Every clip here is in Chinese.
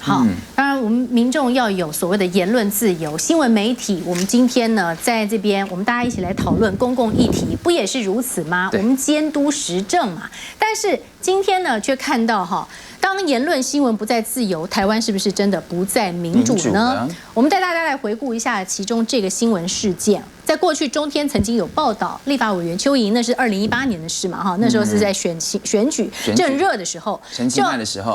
好，当然我们民众要有所谓的言论自由，新闻媒体，我们今天呢在这边，我们大家一起来讨论公共议题，不也是如此吗？我们监督时政嘛。但是今天呢，却看到哈，当言论新闻不再自由，台湾是不是真的不再民主呢？我们带大家来回顾一下其中这个新闻事件。在过去中天曾经有报道，立法委员邱莹，那是2018年的事嘛，哈，那时候是在选举正热的时候，就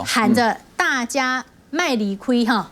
喊着大家卖离亏哈。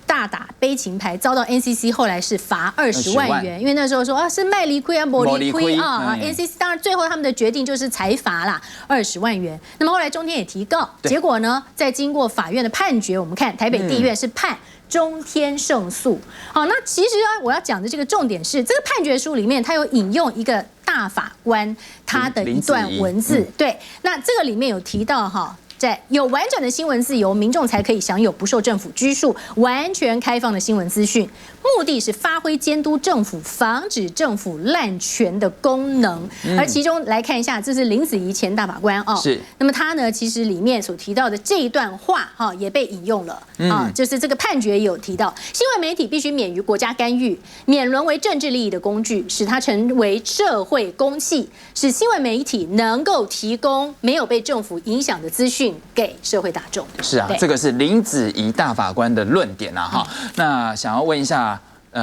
大打悲情牌，遭到 NCC 后来是罚20万元，因为那时候说啊是卖离亏啊，没离亏啊，NCC 当然最后他们的决定就是裁罚啦，20万元。那么后来中天也提告，结果呢，在经过法院的判决，我们看台北地院是判中天胜诉。好，那其实我要讲的这个重点是，这个判决书里面它有引用一个大法官他的一段文字，对，那这个里面有提到哈。在有完整的新闻自由，民众才可以享有不受政府拘束、完全开放的新闻资讯。目的是发挥监督政府、防止政府滥权的功能。而其中来看一下，这是林子怡前大法官哦。是。那么他呢，其实里面所提到的这一段话哈，也被引用了啊，就是这个判决也有提到，新闻媒体必须免于国家干预，免沦为政治利益的工具，使它成为社会公器，使新闻媒体能够提供没有被政府影响的资讯。给社会大众是啊，这个是林子怡大法官的论点啊哈。那想要问一下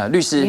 律师，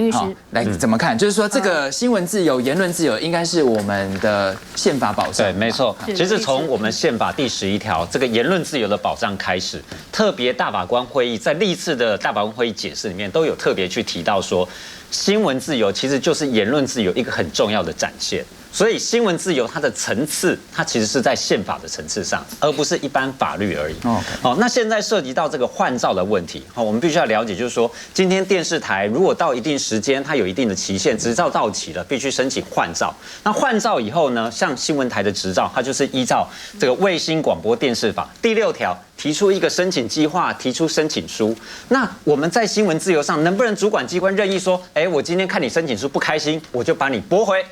来怎么看？就是说这个新闻自由、言论自由应该是我们的宪法保障。对，没错。其实从我们宪法第11条这个言论自由的保障开始，特别大法官会议在历次的大法官会议解释里面都有特别去提到说，新闻自由其实就是言论自由一个很重要的展现。所以新闻自由它的层次，它其实是在宪法的层次上，而不是一般法律而已。哦，那现在涉及到这个换照的问题，我们必须要了解，就是说，今天电视台如果到一定时间，它有一定的期限，执照到期了，必须申请换照。那换照以后呢，像新闻台的执照，它就是依照这个卫星广播电视法第6条提出一个申请计划，提出申请书。那我们在新闻自由上，能不能主管机关任意说，我今天看你申请书不开心，我就把你驳回？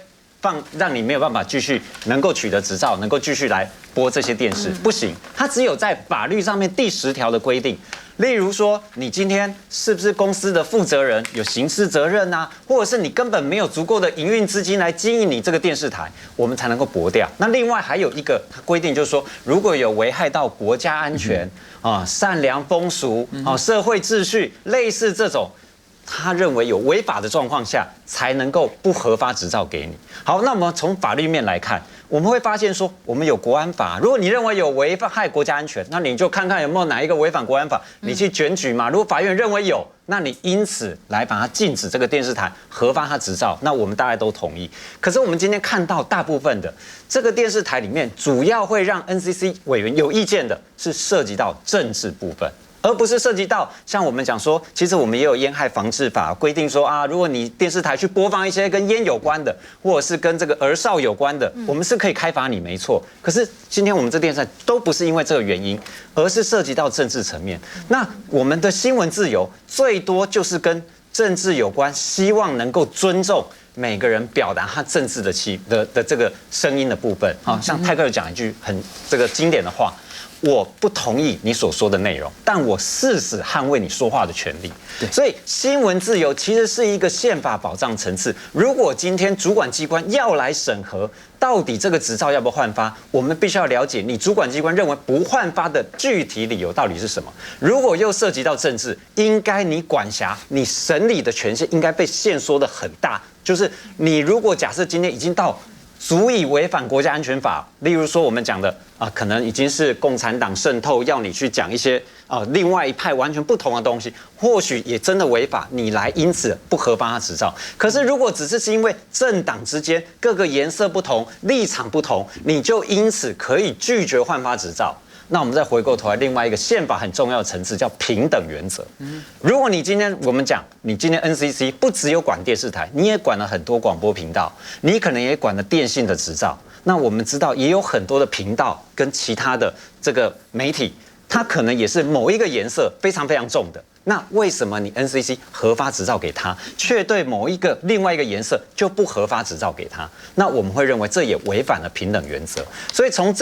让你没有办法继续能够取得执照，能够继续来播这些电视，不行。它只有在法律上面第10条的规定，例如说你今天是不是公司的负责人，有刑事责任啊，或者是你根本没有足够的营运资金来经营你这个电视台，我们才能够驳掉。那另外还有一个规定，就是说如果有危害到国家安全啊、善良风俗啊、社会秩序，类似这种。他认为有违法的状况下，才能够不核发执照给你。好，那我们从法律面来看，我们会发现说，我们有国安法，如果你认为有危害国家安全，那你就看看有没有哪一个违反国安法，你去检举嘛。如果法院认为有，那你因此来把它禁止这个电视台核发它执照，那我们大概都同意。可是我们今天看到大部分的这个电视台里面，主要会让 NCC 委员有意见的是涉及到政治部分。而不是涉及到像我们讲说，其实我们也有烟害防治法规定说啊，如果你电视台去播放一些跟烟有关的，或者是跟这个儿少有关的，我们是可以开罚你，没错。可是今天我们这电视台都不是因为这个原因，而是涉及到政治层面。那我们的新闻自由最多就是跟政治有关，希望能够尊重每个人表达他政治的这个声音的部分。啊，像泰戈尔讲一句很这个经典的话。我不同意你所说的内容，但我誓死捍卫你说话的权利。所以新闻自由其实是一个宪法保障层次。如果今天主管机关要来审核，到底这个执照要不要换发，我们必须要了解你主管机关认为不换发的具体理由到底是什么。如果又涉及到政治，应该你管辖、你审理的权限应该被限缩的很大。就是你如果假设今天已经到足以违反国家安全法，例如说我们讲的可能已经是共产党渗透，要你去讲一些另外一派完全不同的东西，或许也真的违法，你来因此不核发他执照。可是如果只是因为政党之间各个颜色不同、立场不同，你就因此可以拒绝换发执照。那我们再回过头来，另外一个宪法很重要的层次叫平等原则。如果你今天我们讲，你今天 NCC 不只有管电视台，你也管了很多广播频道，你可能也管了电信的执照。那我们知道也有很多的频道跟其他的这个媒体，它可能也是某一个颜色非常非常重的。那为什么你 NCC 核发执照给他，却对另外一个颜色就不核发执照给他？那我们会认为这也违反了平等原则。所以从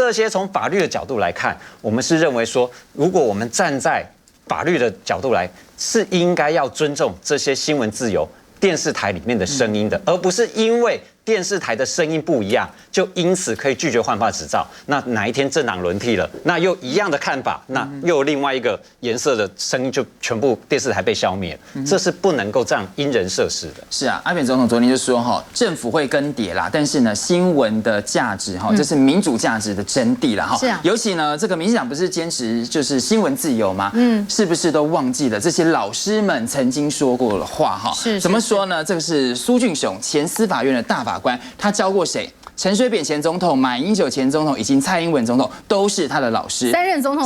法律的角度来看，我们是认为说，如果我们站在法律的角度来，是应该要尊重这些新闻自由电视台里面的声音的，而不是因为电视台的声音不一样，就因此可以拒绝换发执照。那哪一天政党轮替了，那又一样的看法，那又有另外一个颜色的声音，就全部电视台被消灭了。这是不能够这样因人设事的。是啊，阿扁总统昨天就说哈，政府会更迭啦，但是呢，新闻的价值哈，这是民主价值的真谛啦哈。是啊，尤其呢，这个民进党不是坚持就是新闻自由吗？是不是都忘记了这些老师们曾经说过的话哈？是怎么说呢？这个是苏俊雄前司法院的大法官，他教过谁？陈水扁前总统、马英九前总统以及蔡英文总统都是他的老师。三任总统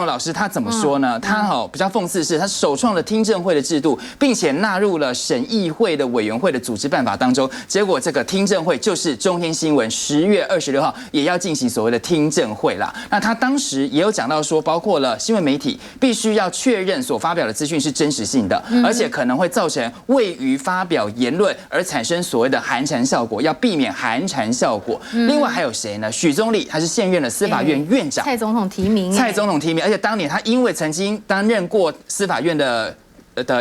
老师，他怎么说呢？他比较讽刺是，他首创了听证会的制度，并且纳入了审议会的委员会的组织办法当中。结果这个听证会就是中天新闻10月26号也要进行所谓的听证会啦。那他当时也有讲到说，包括了新闻媒体必须要确认所发表的资讯是真实性的，而且可能会造成未于发表言论而产生所谓的寒蝉效果，要避免寒蝉效果。另外还有谁呢？许宗力，他是现任的司法院院长，蔡总统提名，而且当年他因为曾经担任过司法院的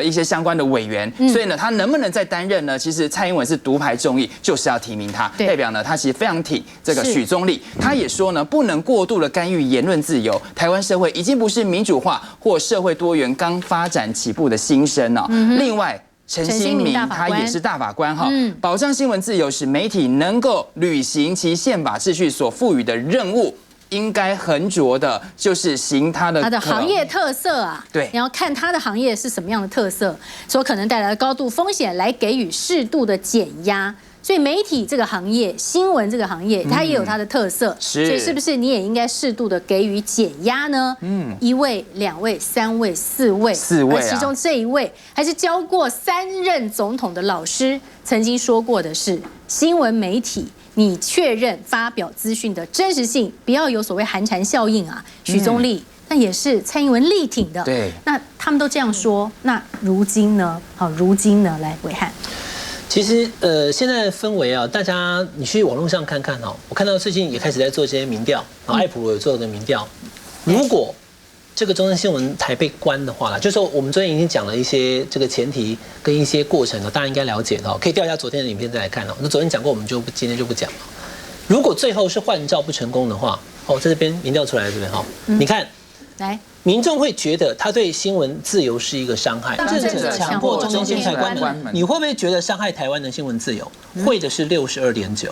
一些相关的委员，所以呢，他能不能再担任呢？其实蔡英文是独排众议，就是要提名他，代表呢，他其实非常挺这个许宗力。他也说呢，不能过度的干预言论自由。台湾社会已经不是民主化或社会多元刚发展起步的新生了。另外，陈新民他也是大法官哈，保障新闻自由，使媒体能够履行其宪法秩序所赋予的任务。应该横着的，就是行它的行业特色啊，对，你要看它的行业是什么样的特色，所可能带来的高度风险，来给予适度的减压。所以媒体这个行业，新闻这个行业，它也有它的特色，所以是不是你也应该适度的给予减压呢？1位、2位、3位、4位，而其中这一位还是教过3任总统的老师，曾经说过的是，新闻媒体你确认发表资讯的真实性，不要有所谓寒蝉效应啊。许宗力那也是蔡英文力挺的，对，那他们都这样说，那如今呢？来暐瀚。其实现在的氛围啊，大家你去网络上看看哦，我看到最近也开始在做这些民调，艾普罗有做的民调，如果这个中天新闻台被关的话啦，就是说我们昨天已经讲了一些这个前提跟一些过程了，大家应该了解的哦，可以调一下昨天的影片再来看哦。那昨天讲过，我们今天就不讲了。如果最后是换照不成功的话，在这边民调出来了这边哈，你看，来。民众会觉得他对新闻自由是一个伤害，政者强迫中天台关门，你会不会觉得伤害台湾的新闻自由？会的是62.9%，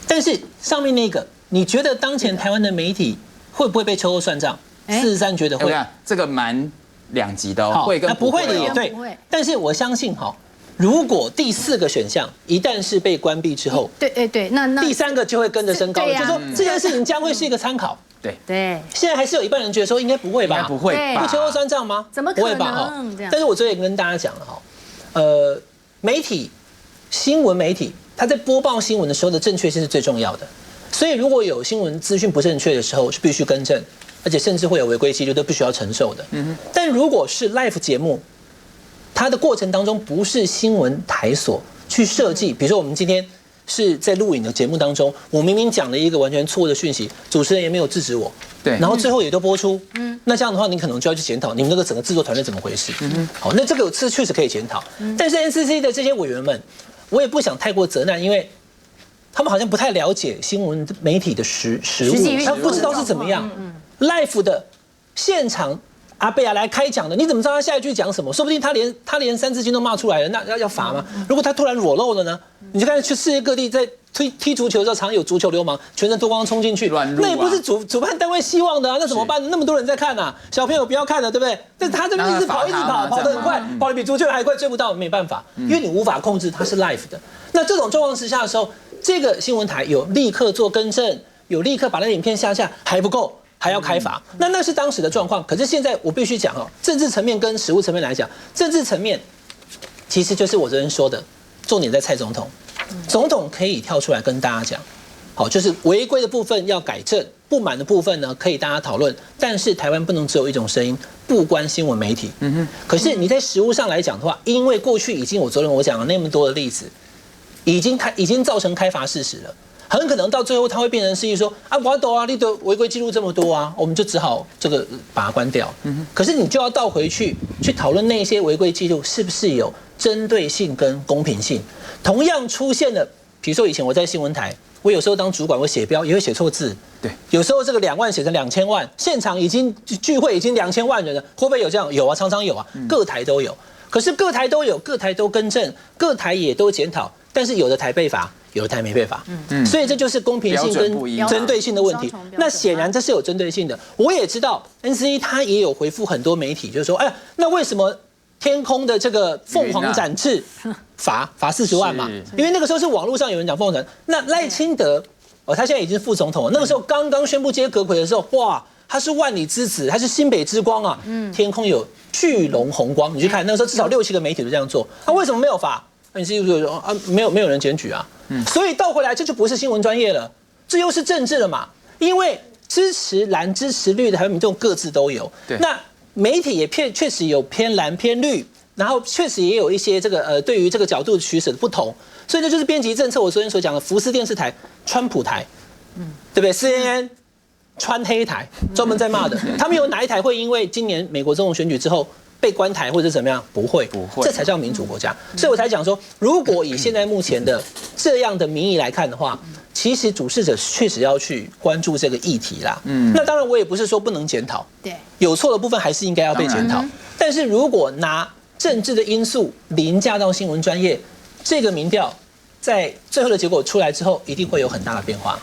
但是上面那个，你觉得当前台湾的媒体会不会被秋后算账？43%觉得会，这个蛮两极的哦，会跟不会的也对，但是我相信哈。如果第4个选项一旦是被关闭之后，对，那第3个就会跟着升高了，就是说这件事情将会是一个参考。对，现在还是有一半人觉得说应该不会吧？不会，不秋后算账吗？怎么可能？不会吧？但是我昨天也跟大家讲了哈，新闻媒体，它在播报新闻的时候的正确性是最重要的。所以如果有新闻资讯不正确的时候，是必须更正，而且甚至会有违规纪律，都必须要承受的。但如果是 live 节目，它的过程当中不是新闻台所去设计，比如说我们今天是在录影的节目当中，我明明讲了一个完全错误的讯息，主持人也没有制止我，对，然后最后也都播出，那这样的话，你可能就要去检讨你们那个整个制作团队怎么回事，好，那这个是确实可以检讨，但是 NCC 的这些委员们，我也不想太过责难，因为他们好像不太了解新闻媒体的实务，他不知道是怎么样，live 的现场。阿贝亚来开讲的，你怎么知道他下一句讲什么？说不定他连3字经都骂出来了，那要罚吗？如果他突然裸露了呢？你就看去世界各地在踢足球的时候，常有足球流氓全身脱光冲进去，那也不是主办单位希望的啊，那怎么办？那么多人在看啊，小朋友不要看了，对不对？但是他这边一直跑，跑得很快，跑得比足球还快，追不到，没办法，因为你无法控制它是 live 的。那这种状况之下的时候，这个新闻台有立刻做更正，有立刻把那个影片下架，还不够。还要开罚，那是当时的状况。可是现在我必须讲哦，政治层面跟实务层面来讲，政治层面其实就是我昨天说的，重点在蔡总统。总统可以跳出来跟大家讲，好，就是违规的部分要改正，不满的部分呢可以大家讨论。但是台湾不能只有一种声音，不关新闻媒体。可是你在实务上来讲的话，因为过去已经我昨天讲了那么多的例子，已经造成开罚事实了。很可能到最后它会变成是一说啊，我懂啊，你的违规记录这么多啊，我们就只好这个把它关掉。可是你就要倒回去讨论那些违规记录是不是有针对性跟公平性。同样出现了，比如说以前我在新闻台，我有时候当主管，我写标也会写错字。对，有时候这个2万写成2000万，现场已经聚会已经2000万人了，会不会有这样？有啊，常常有啊，各台都有。可是各台都有，各台都更正，各台也都检讨，但是有的台被罚，有的台没被罚。所以这就是公平性跟针对性的问题。那显然这是有针对性的。我也知道 NCC 他也有回复很多媒体，就是说，哎，那为什么天空的这个凤凰展翅罚40万嘛？因为那个时候是网络上有人讲凤凰展，那赖清德他现在已经是副总统了，那个时候刚刚宣布接阁揆的时候，哇，他是万里之子，他是新北之光啊，天空有巨龙红光，你去看那个时候至少6、7个媒体都这样做，他为什么没有罚？你是说啊，没有人检举啊，所以倒回来这就不是新闻专业了，这又是政治了嘛，因为支持蓝支持绿的还有民众各自都有，那媒体也确实有偏蓝偏绿，然后确实也有一些这个对于这个角度取舍的不同，所以这就是编辑政策。我昨天所讲的福斯电视台、川普台，对不对 ？CNN 川黑台专门在骂的，他们有哪一台会因为今年美国总统选举之后被关台或者怎么样？不会，这才叫民主国家。所以我才讲说，如果以现在目前的这样的民意来看的话，其实主事者确实要去关注这个议题啦。那当然我也不是说不能检讨，对，有错的部分还是应该要被检讨。但是如果拿政治的因素凌驾到新闻专业，这个民调在最后的结果出来之后，一定会有很大的变化。